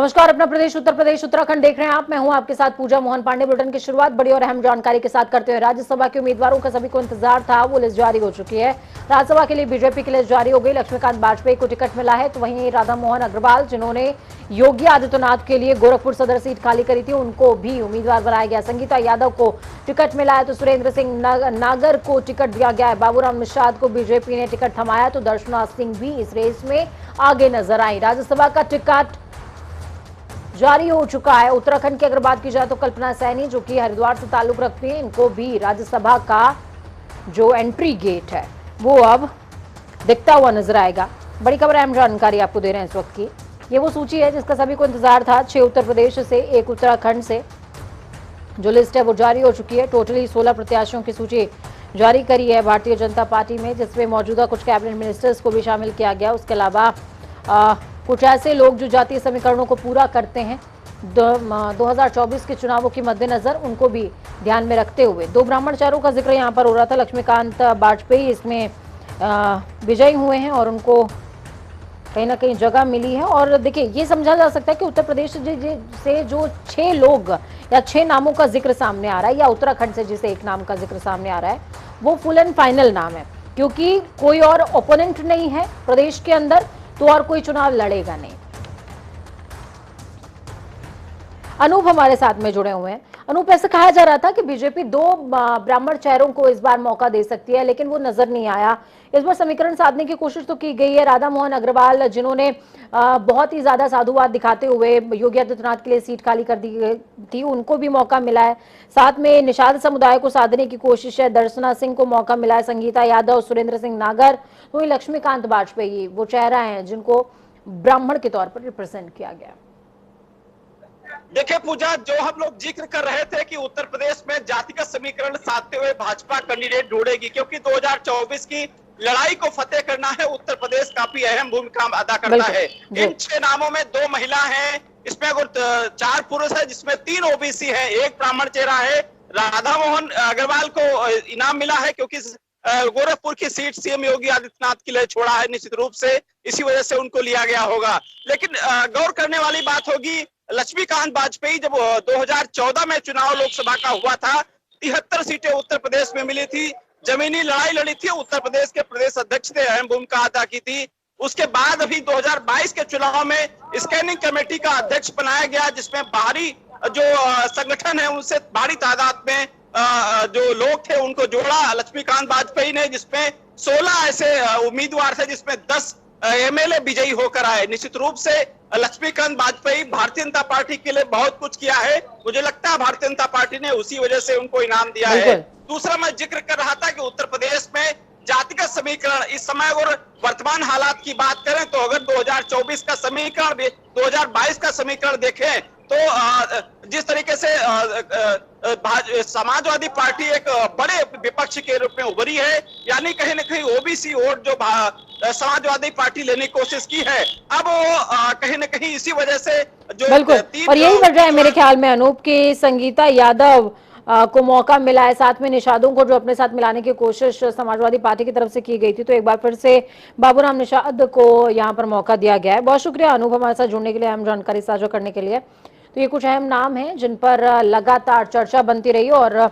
नमस्कार, अपना प्रदेश उत्तर प्रदेश उत्तराखंड देख रहे हैं आप। मैं हूं आपके साथ पूजा मोहन पांडे। बुलेटिन की शुरुआत बड़ी और अहम जानकारी के साथ करते हुए राज्यसभा के उम्मीदवारों का सभी को इंतजार था, वो लिस्ट जारी हो चुकी है। राज्यसभा के लिए बीजेपी की लिस्ट जारी हो गई। लक्ष्मीकांत वाजपेयी को टिकट मिला है, तो वहीं राधा मोहन अग्रवाल जिन्होंने योगी आदित्यनाथ के लिए गोरखपुर सदर सीट खाली करी थी, उनको भी उम्मीदवार बनाया गया। संगीता यादव को टिकट मिला है, तो सुरेंद्र सिंह नागर को टिकट दिया गया है। बाबूराम निषाद को बीजेपी ने टिकट थमाया, तो दर्शना सिंह भी इस रेस में आगे नजर आई। राज्यसभा का टिकट जारी हो चुका है। उत्तराखंड की अगर बात की जाए तो कल्पना सैनी जो कि हरिद्वार से ताल्लुक रखती है, इनको भी राज्यसभा का जो एंट्री गेट है वो अब दिखता हुआ नजर आएगा। बड़ी खबर, अहम जानकारी आपको दे रहे हैं इस वक्त की। ये वो सूची है जिसका सभी को इंतजार था। 6 उत्तर प्रदेश से 1 उत्तराखंड से जो लिस्ट है वो जारी हो चुकी है। टोटली 16 प्रत्याशियों की सूची जारी करी है भारतीय जनता पार्टी में, जिसमें मौजूदा कुछ कैबिनेट मिनिस्टर्स को भी शामिल किया गया। उसके अलावा कुछ ऐसे लोग जो जातीय समीकरणों को पूरा करते हैं 2024 के चुनावों के मद्देनजर, उनको भी ध्यान में रखते हुए 2 ब्राह्मणचारों का जिक्र यहां पर हो रहा था। लक्ष्मीकांत वाजपेयी इसमें विजयी हुए हैं और उनको कहीं ना कहीं जगह मिली है। और देखिए, ये समझा जा सकता है कि उत्तर प्रदेश से जो 6 लोग या 6 नामों का जिक्र सामने आ रहा है, या उत्तराखंड से जिसे 1 नाम का जिक्र सामने आ रहा है, वो फुल एंड फाइनल नाम है, क्योंकि कोई और ओपोनेंट नहीं है प्रदेश के अंदर, तो और कोई चुनाव लड़ेगा नहीं। अनूप हमारे साथ में जुड़े हुए हैं। अनूप, ऐसा कहा जा रहा था कि बीजेपी 2 ब्राह्मण चेहरों को इस बार मौका दे सकती है, लेकिन वो नजर नहीं आया। इस बार समीकरण साधने की कोशिश तो की गई है। राधा मोहन अग्रवाल जिन्होंने बहुत ही ज्यादा साधुवाद दिखाते हुए योगी आदित्यनाथ के लिए सीट खाली कर दी थी, उनको भी मौका मिला है। साथ में निषाद समुदाय को साधने की कोशिश है। दर्शना सिंह को मौका मिला है। संगीता यादव, सुरेंद्र सिंह नागर, तो लक्ष्मीकांत वाजपेयी वो चेहरा है जिनको ब्राह्मण के तौर पर रिप्रेजेंट किया गया। देखिए पूजा, जो हम लोग जिक्र कर रहे थे कि उत्तर प्रदेश में जातिगत समीकरण साधते हुए भाजपा कैंडिडेट ढूंढेगी, क्योंकि 2024 की लड़ाई को फतेह करना है। उत्तर प्रदेश काफी अहम भूमिका अदा करता है। इन 6 नामों में 2 महिला हैं, इसमें अगर 4 पुरुष है, जिसमें 3 ओबीसी है, 1 ब्राह्मण चेहरा है। राधा मोहन अग्रवाल को इनाम मिला है क्योंकि गोरखपुर की सीट सीएम योगी आदित्यनाथ के लिए छोड़ा है, निश्चित रूप से इसी वजह से उनको लिया गया होगा। लेकिन गौर करने वाली बात होगी, लक्ष्मीकांत वाजपेयी जब 2014 में चुनाव लोकसभा का हुआ था, 73 सीटें उत्तर प्रदेश में मिली थी। जमीनी लड़ाई लड़ी थी, उत्तर प्रदेश के प्रदेश अध्यक्ष ने अहम भूमिका अदा की थी। उसके बाद अभी 2022 के चुनाव में स्कैनिंग कमेटी का अध्यक्ष बनाया गया, जिसमें बाहरी जो संगठन है उनसे भारी तादाद में जो लोग थे उनको जोड़ा लक्ष्मीकांत वाजपेयी ने, जिसमें 16 ऐसे उम्मीदवार थे जिसमें 10 एमएलए विजयी होकर आए। निश्चित रूप से लक्ष्मीकांत वाजपेयी भारतीय जनता पार्टी के लिए बहुत कुछ किया है। मुझे लगता है भारतीय जनता पार्टी ने उसी वजह से उनको इनाम दिया है। दूसरा, मैं जिक्र कर रहा था कि उत्तर प्रदेश में जातिगत समीकरण इस समय अगर वर्तमान हालात की बात करें तो अगर 2024 का समीकरण 2022 का समीकरण देखें तो जिस तरीके से समाजवादी पार्टी एक बड़े विपक्ष के रूप में उभरी है, यानी कहीं न कहीं ओबीसी वोट जो समाजवादी पार्टी लेने की कोशिश की है, अब वो कहीं न कहीं इसी वजह से जो बिल्कुल, और यही वजह है मेरे ख्याल में अनूप की संगीता यादव को मौका मिला है। साथ में निषादों को जो अपने साथ मिलाने की कोशिश समाजवादी पार्टी की तरफ से की गई थी, तो एक बार फिर से बाबूराम निषाद को यहाँ पर मौका दिया गया है। बहुत शुक्रिया अनूप हमारे साथ जुड़ने के लिए, अहम जानकारी साझा करने के लिए। तो ये कुछ अहम नाम हैं जिन पर लगातार चर्चा बनती रही और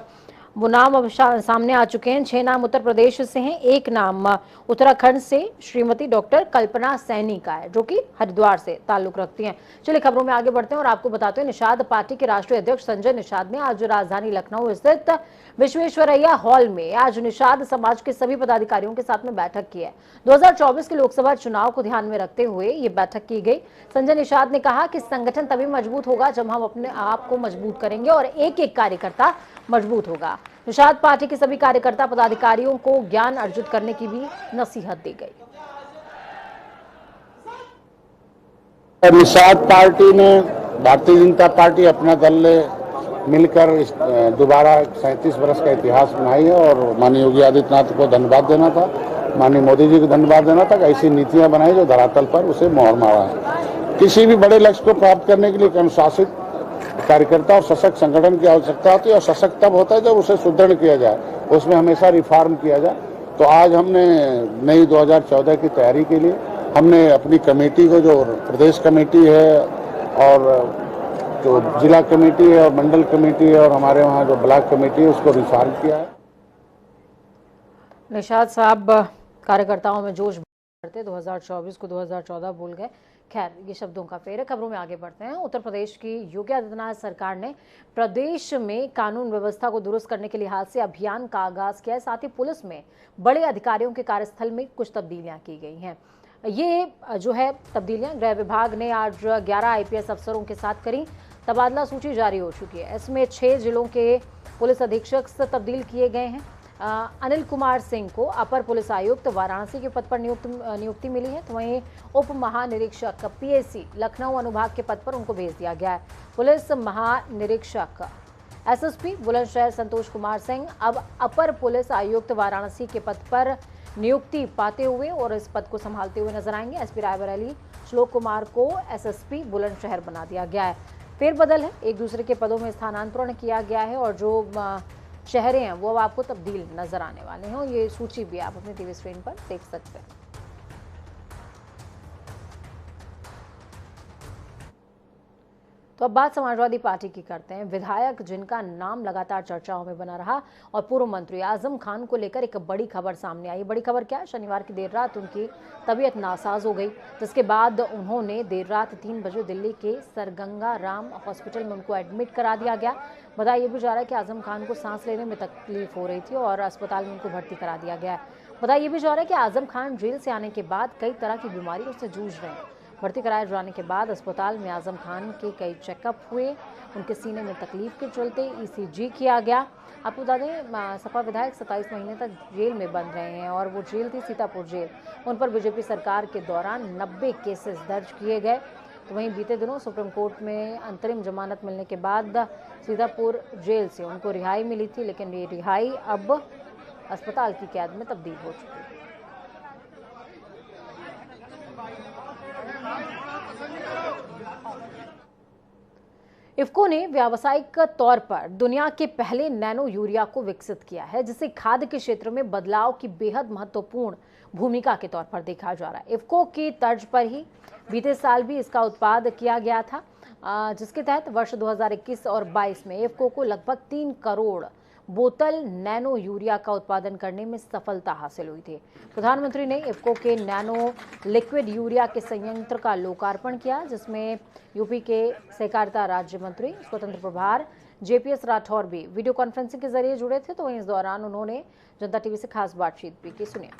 वो नाम अब सामने आ चुके हैं। 6 नाम उत्तर प्रदेश से हैं, 1 नाम उत्तराखंड से श्रीमती डॉक्टर कल्पना सैनी का है, जो कि हरिद्वार से ताल्लुक रखती हैं। चलिए खबरों में आगे बढ़ते हैं और आपको बताते हैं, निषाद पार्टी के राष्ट्रीय अध्यक्ष संजय निषाद ने आज राजधानी लखनऊ स्थित विश्वेश्वरैया हॉल में आज निषाद समाज के सभी पदाधिकारियों के साथ में बैठक की है। 2024 के लोकसभा चुनाव को ध्यान में रखते हुए ये बैठक की गई। संजय निषाद ने कहा कि संगठन तभी मजबूत होगा जब हम अपने आप को मजबूत करेंगे और एक-एक कार्यकर्ता मजबूत होगा। निषाद पार्टी के सभी कार्यकर्ता पदाधिकारियों को ज्ञान अर्जित करने की भी नसीहत दी गई। निषाद पार्टी ने, भारतीय जनता पार्टी अपना दल मिलकर दोबारा 37 वर्ष का इतिहास बनाई है और माननीय योगी आदित्यनाथ को धन्यवाद देना था, माननीय मोदी जी को धन्यवाद देना था कि ऐसी नीतियां बनाई जो धरातल पर उसे मोहर मारा है। किसी भी बड़े लक्ष्य को प्राप्त करने के लिए एक अनुशासित कार्यकर्ता और सशक्त संगठन की आवश्यकता होती है, और सशक्त तब होता है जब उसे सुदृढ़ किया जाए, उसमें हमेशा रिफॉर्म किया जाए। तो आज हमने नई 2014 की तैयारी के लिए हमने अपनी कमेटी को, जो प्रदेश कमेटी है और जो जिला कमेटी है और मंडल कमेटी है और हमारे वहाँ जो ब्लॉक कमेटी है उसको रिफॉर्म किया है। निशाद साहब कार्यकर्ताओं में जोश करते 2024 को 2014 भूल गए। खैर, ये शब्दों का फेर है। खबरों में आगे बढ़ते हैं। उत्तर प्रदेश की योगी आदित्यनाथ सरकार ने प्रदेश में कानून व्यवस्था को दुरुस्त करने के लिहाज से अभियान का आगाज किया है। साथ ही पुलिस में बड़े अधिकारियों के कार्यस्थल में कुछ तब्दीलियां की गई हैं। ये जो है तब्दीलियां गृह विभाग ने आज 11 IPS अफसरों के साथ करी। तबादला सूची जारी हो चुकी है। इसमें 6 जिलों के पुलिस अधीक्षक तब्दील किए गए हैं। अनिल कुमार सिंह को अपर पुलिस आयुक्त वाराणसी के पद पर नियुक्ति मिली है। तो वहीं उप महानिरीक्षक PAC लखनऊ अनुभाग के पद पर उनको भेज दिया गया है। पुलिस महानिरीक्षक SSP बुलंदशहर संतोष कुमार सिंह अब अपर पुलिस आयुक्त वाराणसी के पद पर नियुक्ति पाते हुए और इस पद को संभालते हुए नजर आएंगे। SP रायबरेली श्लोक कुमार को SSP बुलंदशहर बना दिया गया है। फेरबदल है, एक दूसरे के पदों में स्थानांतरण किया गया है और जो शहरें हैं वो अब आपको तब्दील नजर आने वाले हैं। और ये सूची भी आप अपनी टीवी स्क्रीन पर देख सकते हैं। तो अब बात समाजवादी पार्टी की करते हैं। विधायक जिनका नाम लगातार चर्चाओं में बना रहा और पूर्व मंत्री आजम खान को लेकर एक बड़ी खबर सामने आई। बड़ी खबर क्या है? शनिवार की देर रात उनकी तबीयत नासाज हो गई, जिसके बाद उन्होंने देर रात 3 बजे दिल्ली के सरगंगा राम हॉस्पिटल में उनको एडमिट करा दिया गया। बताया ये भी जा रहा है कि आजम खान को सांस लेने में तकलीफ हो रही थी और अस्पताल में उनको भर्ती करा दिया गया है। बताया ये भी जा रहा है कि आजम खान जेल से आने के बाद कई तरह की बीमारियों से जूझ रहे हैं। भर्ती कराए जाने के बाद अस्पताल में आजम खान के कई चेकअप हुए। उनके सीने में तकलीफ के चलते ECG किया गया। आपको बता दें, सपा विधायक 27 महीने तक जेल में बंद रहे हैं और वो जेल थी सीतापुर जेल। उन पर बीजेपी सरकार के दौरान 90 केसेस दर्ज किए गए। तो वहीं बीते दिनों सुप्रीम कोर्ट में अंतरिम जमानत मिलने के बाद सीतापुर जेल से उनको रिहाई मिली थी, लेकिन ये रिहाई अब अस्पताल की कैद में तब्दील हो चुकी है। इफ्को ने व्यावसायिक तौर पर दुनिया के पहले नैनो यूरिया को विकसित किया है, जिसे खाद्य के क्षेत्र में बदलाव की बेहद महत्वपूर्ण भूमिका के तौर पर देखा जा रहा है। इफ्को की तर्ज पर ही बीते साल भी इसका उत्पाद किया गया था, जिसके तहत वर्ष 2021 और 22 में इफ्को को लगभग 3 करोड़ बोतल नैनो यूरिया का उत्पादन करने में सफलता हासिल हुई थी। प्रधानमंत्री ने इफ्को के नैनो लिक्विड यूरिया के संयंत्र का लोकार्पण किया, जिसमें यूपी के सहकारिता राज्य मंत्री स्वतंत्र प्रभार JPS राठौर भी वीडियो कॉन्फ्रेंसिंग के जरिए जुड़े थे। तो वहीं इस दौरान उन्होंने जनता टीवी से खास बातचीत भी की। सुनिए।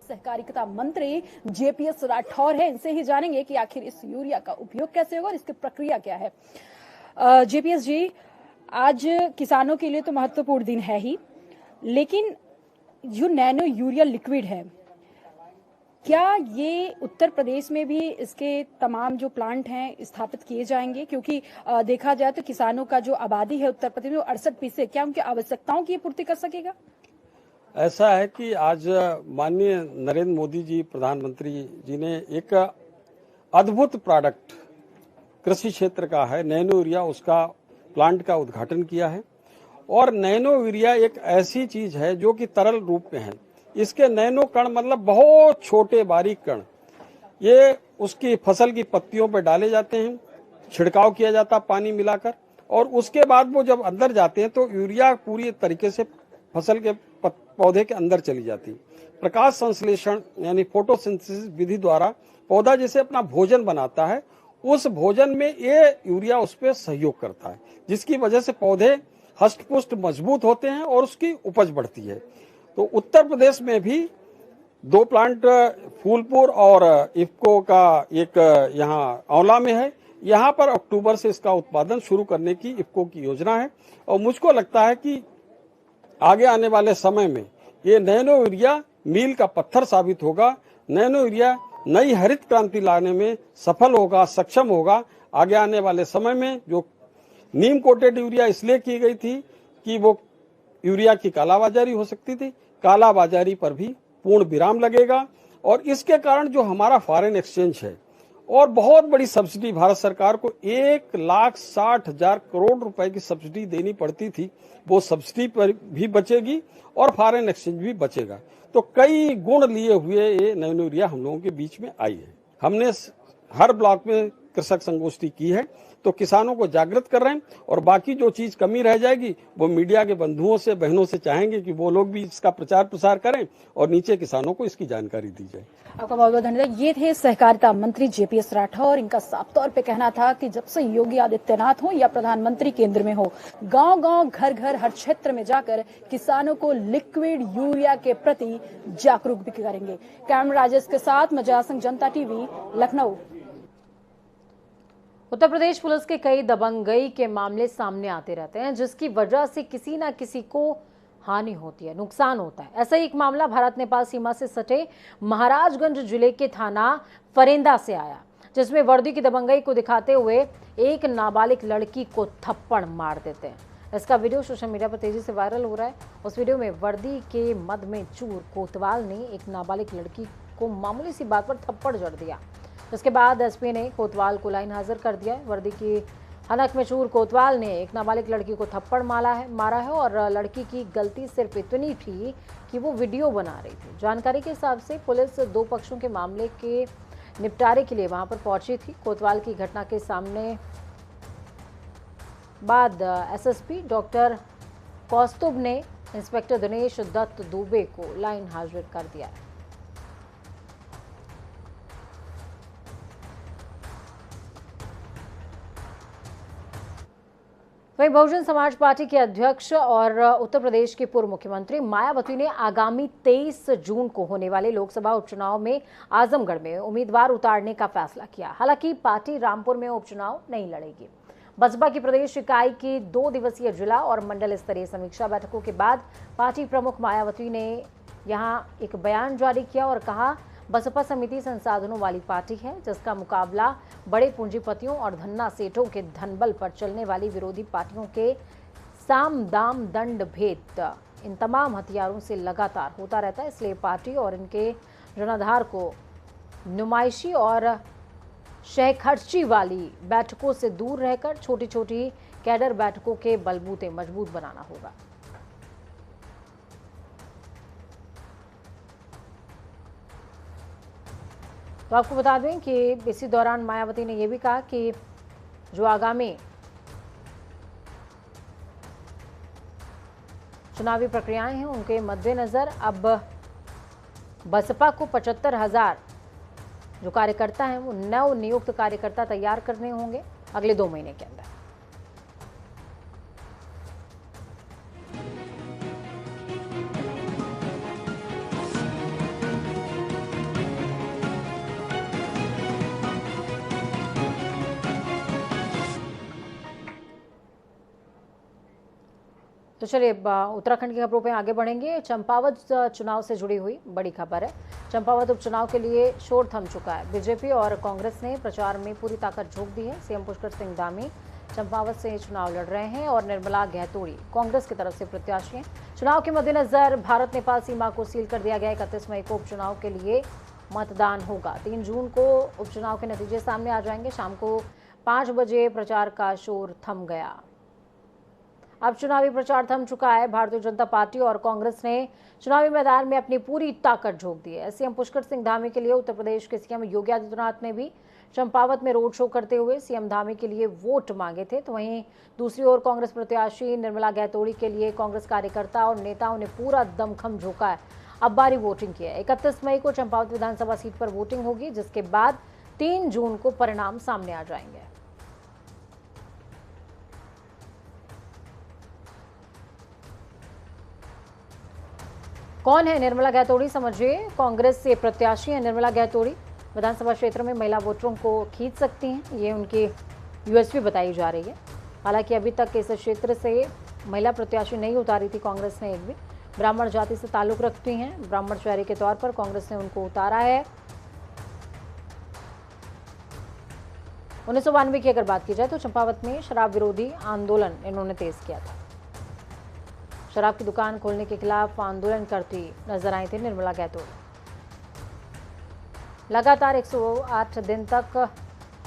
सहकारिता मंत्री JPS राठौर है, इनसे ही जानेंगे कि आखिर इस यूरिया का उपयोग कैसे होगा और इसकी प्रक्रिया क्या है। JPS जी, आज किसानों के लिए तो महत्वपूर्ण दिन है ही, लेकिन जो नैनो यूरिया लिक्विड है, क्या ये उत्तर प्रदेश में भी इसके तमाम जो प्लांट हैं स्थापित किए जाएंगे? क्योंकि देखा जाए तो किसानों का जो आबादी है उत्तर प्रदेश में 68%, क्या उनकी आवश्यकताओं की पूर्ति कर सकेगा? ऐसा है कि आज माननीय नरेंद्र मोदी जी प्रधानमंत्री जी ने एक अद्भुत प्रोडक्ट कृषि क्षेत्र का है नैनो यूरिया, उसका प्लांट का उद्घाटन किया है। और नैनो यूरिया एक ऐसी चीज है जो कि तरल रूप में है। इसके नैनो कण मतलब बहुत छोटे बारीक कण, ये उसकी फसल की पत्तियों पर डाले जाते हैं, छिड़काव किया जाता पानी मिलाकर, और उसके बाद वो जब अंदर जाते हैं तो यूरिया पूरी तरीके से फसल के पौधे के अंदर चली जाती। प्रकाश संश्लेषण यानी फोटोसिंथेसिस विधि द्वारा पौधा जैसे अपना भोजन बनाता है, उस भोजन में ये यूरिया उस पर सहयोग करता है, जिसकी वजह से पौधे हष्ट-पुष्ट मजबूत होते हैं और उसकी उपज बढ़ती है। तो उत्तर प्रदेश में भी 2 प्लांट फूलपुर और इफ्को का एक यहाँ औला में है। यहाँ पर अक्टूबर से इसका उत्पादन शुरू करने की इफ्को की योजना है और मुझको लगता है कि आगे आने वाले समय में ये नैनो यूरिया मील का पत्थर साबित होगा। नैनो यूरिया नई हरित क्रांति लाने में सफल होगा, सक्षम होगा। आगे आने वाले समय में जो नीम कोटेड यूरिया इसलिए की गई थी कि वो यूरिया की कालाबाजारी हो सकती थी, कालाबाजारी पर भी पूर्ण विराम लगेगा। और इसके कारण जो हमारा फॉरेन एक्सचेंज है और बहुत बड़ी सब्सिडी भारत सरकार को 1,60,000 करोड़ रुपए की सब्सिडी देनी पड़ती थी, वो सब्सिडी पर भी बचेगी और फॉरेन एक्सचेंज भी बचेगा। तो कई गुण लिए हुए ये नैनो यूरिया हम लोगों के बीच में आई है। हमने हर ब्लॉक में कृषक संगोष्ठी की है, तो किसानों को जागृत कर रहे हैं और बाकी जो चीज कमी रह जाएगी वो मीडिया के बंधुओं से बहनों से चाहेंगे कि वो लोग भी इसका प्रचार प्रसार करें और नीचे किसानों को इसकी जानकारी दी जाए। आपका बहुत बहुत धन्यवाद। ये थे सहकारिता मंत्री जेपीएस राठौर। इनका साफ तौर पे कहना था कि जब से योगी आदित्यनाथ हो या प्रधानमंत्री केंद्र में हो, गांव गांव घर घर हर क्षेत्र में जाकर किसानों को लिक्विड यूरिया के प्रति जागरूक भी करेंगे। कैमरा राजेश के साथ मजा सिंह, जनता टीवी, लखनऊ। उत्तर प्रदेश पुलिस के कई दबंगई के मामले सामने आते रहते हैं, जिसकी वजह से किसी न किसी को हानि होती है, नुकसान होता है। ऐसा ही एक मामला भारत नेपाल सीमा से सटे महाराजगंज जिले के थाना फरेंदा से आया, जिसमें वर्दी की दबंगई को दिखाते हुए एक नाबालिग लड़की को थप्पड़ मार देते हैं। इसका वीडियो सोशल मीडिया पर तेजी से वायरल हो रहा है। उस वीडियो में वर्दी के मद में चूर कोतवाल ने एक नाबालिग लड़की को मामूली सी बात पर थप्पड़ जड़ दिया। इसके बाद एसपी ने कोतवाल को लाइन हाजिर कर दिया। वर्दी की हनक में चूर कोतवाल ने एक नाबालिग लड़की को थप्पड़ मारा है और लड़की की गलती सिर्फ इतनी थी कि वो वीडियो बना रही थी। जानकारी के हिसाब से पुलिस दो पक्षों के मामले के निपटारे के लिए वहां पर पहुंची थी। कोतवाल की घटना के सामने बाद एसएसपी डॉक्टर कौस्तुभ ने इंस्पेक्टर दिनेश दत्त दुबे को लाइन हाजिर कर दिया है। वहीं बहुजन समाज पार्टी के अध्यक्ष और उत्तर प्रदेश के पूर्व मुख्यमंत्री मायावती ने आगामी 23 जून को होने वाले लोकसभा उपचुनाव में आजमगढ़ में उम्मीदवार उतारने का फैसला किया। हालांकि पार्टी रामपुर में उपचुनाव नहीं लड़ेगी। बसपा की प्रदेश इकाई की 2 दिवसीय जिला और मंडल स्तरीय समीक्षा बैठकों के बाद पार्टी प्रमुख मायावती ने यहां एक बयान जारी किया और कहा, बसपा समिति संसाधनों वाली पार्टी है, जिसका मुकाबला बड़े पूंजीपतियों और धन्ना सेठों के धनबल पर चलने वाली विरोधी पार्टियों के साम दाम दंड भेद इन तमाम हथियारों से लगातार होता रहता है। इसलिए पार्टी और इनके जनाधार को नुमाइशी और शहखर्ची वाली बैठकों से दूर रहकर छोटी छोटी कैडर बैठकों के बलबूते मजबूत बनाना होगा। तो आपको बता दें कि इसी दौरान मायावती ने यह भी कहा कि जो आगामी चुनावी प्रक्रियाएं हैं उनके मद्देनजर अब बसपा को 75,000 जो कार्यकर्ता हैं वो नव नियुक्त कार्यकर्ता तैयार करने होंगे अगले 2 महीने के अंदर। तो चलिए उत्तराखंड की खबरों पे आगे बढ़ेंगे। चंपावत चुनाव से जुड़ी हुई बड़ी खबर है। चंपावत उपचुनाव के लिए शोर थम चुका है। बीजेपी और कांग्रेस ने प्रचार में पूरी ताकत झोंक दी है। सीएम पुष्कर सिंह धामी चंपावत से चुनाव लड़ रहे हैं और निर्मला गहतोड़ी कांग्रेस की तरफ से प्रत्याशी हैं। चुनाव के मद्देनजर भारत नेपाल सीमा को सील कर दिया गया। 31 मई को उपचुनाव के लिए मतदान होगा। 3 जून को उपचुनाव के नतीजे सामने आ जाएंगे। शाम को 5 बजे प्रचार का शोर थम गया। अब चुनावी प्रचार थम चुका है। भारतीय जनता पार्टी और कांग्रेस ने चुनावी मैदान में अपनी पूरी ताकत झोंक दी है। सीएम पुष्कर सिंह धामी के लिए उत्तर प्रदेश के सीएम योगी आदित्यनाथ ने भी चंपावत में रोड शो करते हुए सीएम धामी के लिए वोट मांगे थे। तो वहीं दूसरी ओर कांग्रेस प्रत्याशी निर्मला गहतोड़ी के लिए कांग्रेस कार्यकर्ता और नेताओं ने पूरा दमखम झोंका है। अब बारी वोटिंग की है। 31 मई को चंपावत विधानसभा सीट पर वोटिंग होगी, जिसके बाद 3 जून को परिणाम सामने आ जाएंगे। कौन है निर्मला गहतोड़ी, समझिए। कांग्रेस से प्रत्याशी है निर्मला गहतोड़ी। विधानसभा क्षेत्र में महिला वोटरों को खींच सकती हैं, ये उनकी यूएसपी बताई जा रही है। हालांकि अभी तक इस क्षेत्र से महिला प्रत्याशी नहीं उतारी थी कांग्रेस ने एक भी। ब्राह्मण जाति से ताल्लुक रखती हैं, ब्राह्मण चेहरे के तौर पर कांग्रेस ने उनको उतारा है। 1992 की अगर बात की जाए तो चंपावत में शराब विरोधी आंदोलन इन्होंने तेज किया था। शराब की दुकान खोलने के खिलाफ आंदोलन करती नजर आई थी निर्मला गहतोड़ी। लगातार 108 दिन तक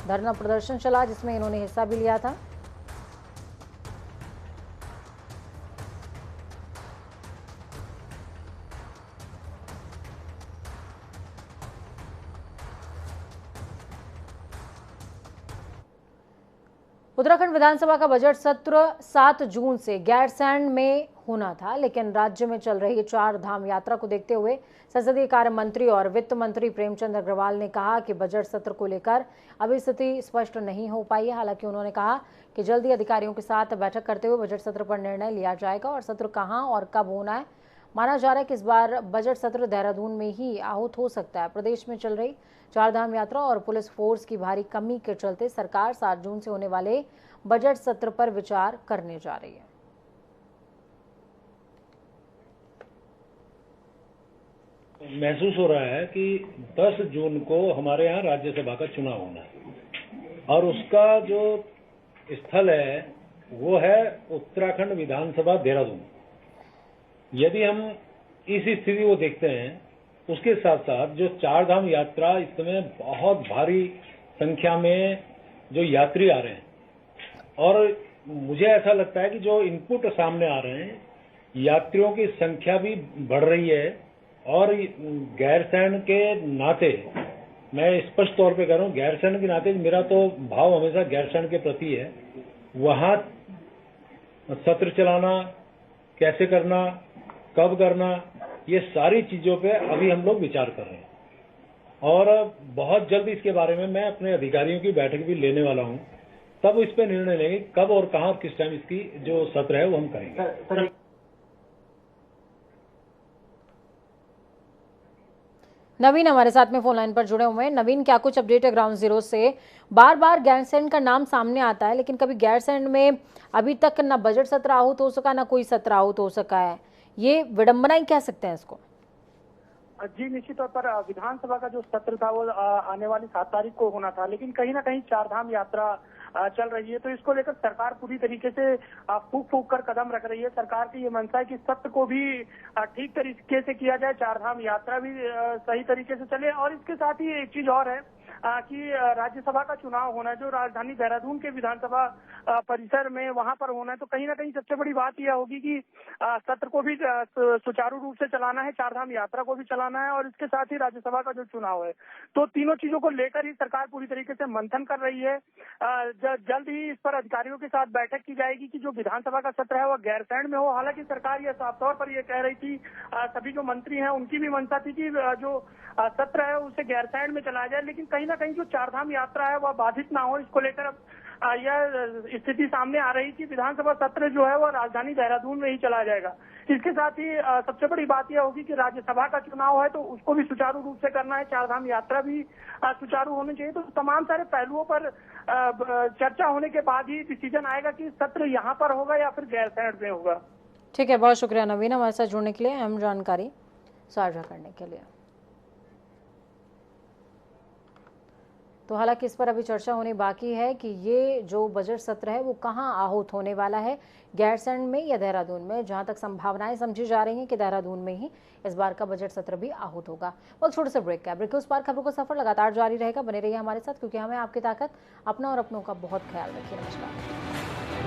धरना प्रदर्शन चला, जिसमें इन्होंने हिस्सा भी लिया था। उत्तराखंड विधानसभा का बजट सत्र 7 जून से गैरसैंण में होना था, लेकिन राज्य में चल रही 4 धाम यात्रा को देखते हुए संसदीय कार्य मंत्री और वित्त मंत्री प्रेमचंद अग्रवाल ने कहा कि बजट सत्र को लेकर अभी स्थिति स्पष्ट नहीं हो पाई है। हालांकि उन्होंने कहा कि जल्दी अधिकारियों के साथ बैठक करते हुए बजट सत्र पर निर्णय लिया जाएगा और सत्र कहां और कब होना है। माना जा रहा है कि इस बार बजट सत्र देहरादून में ही आहूत हो सकता है। प्रदेश में चल रही 4 धाम यात्रा और पुलिस फोर्स की भारी कमी के चलते सरकार 7 जून से होने वाले बजट सत्र पर विचार करने जा रही है। महसूस हो रहा है कि 10 जून को हमारे यहाँ राज्यसभा का चुनाव होना है और उसका जो स्थल है वो है उत्तराखंड विधानसभा देहरादून। यदि हम इस स्थिति को देखते हैं, उसके साथ साथ जो 4 धाम यात्रा इस समय बहुत भारी संख्या में जो यात्री आ रहे हैं और मुझे ऐसा लगता है कि जो इनपुट सामने आ रहे हैं, यात्रियों की संख्या भी बढ़ रही है और गैरसैंण के नाते, मैं स्पष्ट तौर पे कह रहा हूँ, गैरसैंण के नाते मेरा तो भाव हमेशा गैरसैंण के प्रति है। वहाँ सत्र चलाना, कैसे करना, कब करना, ये सारी चीजों पे अभी हम लोग विचार कर रहे हैं और बहुत जल्द इसके बारे में मैं अपने अधिकारियों की बैठक भी लेने वाला हूँ। तब इस पे निर्णय लेंगे कब और कहां और किस टाइम इसकी जो सत्र है वो हम करेंगे। नवीन हमारे साथ में फोन लाइन पर जुड़े हुए हैं। नवीन, क्या कुछ अपडेट है ग्राउंड जीरो से? बार बार गैरसैंण का नाम सामने आता है, लेकिन कभी गैरसैंण में अभी तक ना बजट सत्र आहूत हो सका, ना कोई सत्र आहूत हो सका है। ये विडंबना ही कह सकते हैं इसको? जी, निश्चित तौर पर विधानसभा का जो सत्र था वो आने वाली 7 तारीख को होना था, लेकिन कहीं ना कहीं 4 धाम यात्रा चल रही है, तो इसको लेकर सरकार पूरी तरीके से फूक फूक कर कदम रख रही है। सरकार की ये मंशा है कि सत्र को भी ठीक तरीके से किया जाए, 4 धाम यात्रा भी सही तरीके से चले। और इसके साथ ही एक चीज और है कि राज्यसभा का चुनाव होना है जो राजधानी देहरादून के विधानसभा परिसर में वहां पर होना है, तो कहीं ना कहीं सबसे बड़ी बात यह होगी कि सत्र को भी सुचारू रूप से चलाना है, 4 धाम यात्रा को भी चलाना है और इसके साथ ही राज्यसभा का जो चुनाव है, तो तीनों चीजों को लेकर ही सरकार पूरी तरीके से मंथन कर रही है। जल्द ही इस पर अधिकारियों के साथ बैठक की जाएगी कि जो विधानसभा का सत्र है वह गैरसैंण में हो। हालांकि सरकार यह साफ तौर पर यह कह रही थी, सभी जो मंत्री हैं उनकी भी मंशा थी कि जो सत्र है उसे गैरसैंण में चलाया जाए, लेकिन कहीं ना कहीं जो 4 धाम यात्रा है वह बाधित ना हो, इसको लेकर अब यह स्थिति सामने आ रही कि विधानसभा सत्र जो है वह राजधानी देहरादून में ही चलाया जाएगा। इसके साथ ही सबसे बड़ी बात यह होगी कि राज्यसभा का चुनाव है तो उसको भी सुचारू रूप से करना है, 4 धाम यात्रा भी सुचारू होनी चाहिए। तो तमाम सारे पहलुओं पर चर्चा होने के बाद ही डिसीजन आएगा कि सत्र यहाँ पर होगा या फिर गैरसैंण में होगा। ठीक है, बहुत शुक्रिया नवीन हमारे साथ जुड़ने के लिए, अहम जानकारी साझा करने के लिए। तो हालांकि इस पर अभी चर्चा होनी बाकी है कि ये जो बजट सत्र है वो कहां आहूत होने वाला है, गैरसैंण में या देहरादून में। जहां तक संभावनाएं समझी जा रही हैं कि देहरादून में ही इस बार का बजट सत्र भी आहूत होगा। वक्त छोटे से ब्रेक का, ब्रेक के उस पार खबरों का सफर लगातार जारी रहेगा। बने रहिए हमारे साथ, क्योंकि हमें आपकी ताकत, अपना और अपनों का बहुत ख्याल रखिए। नमस्कार।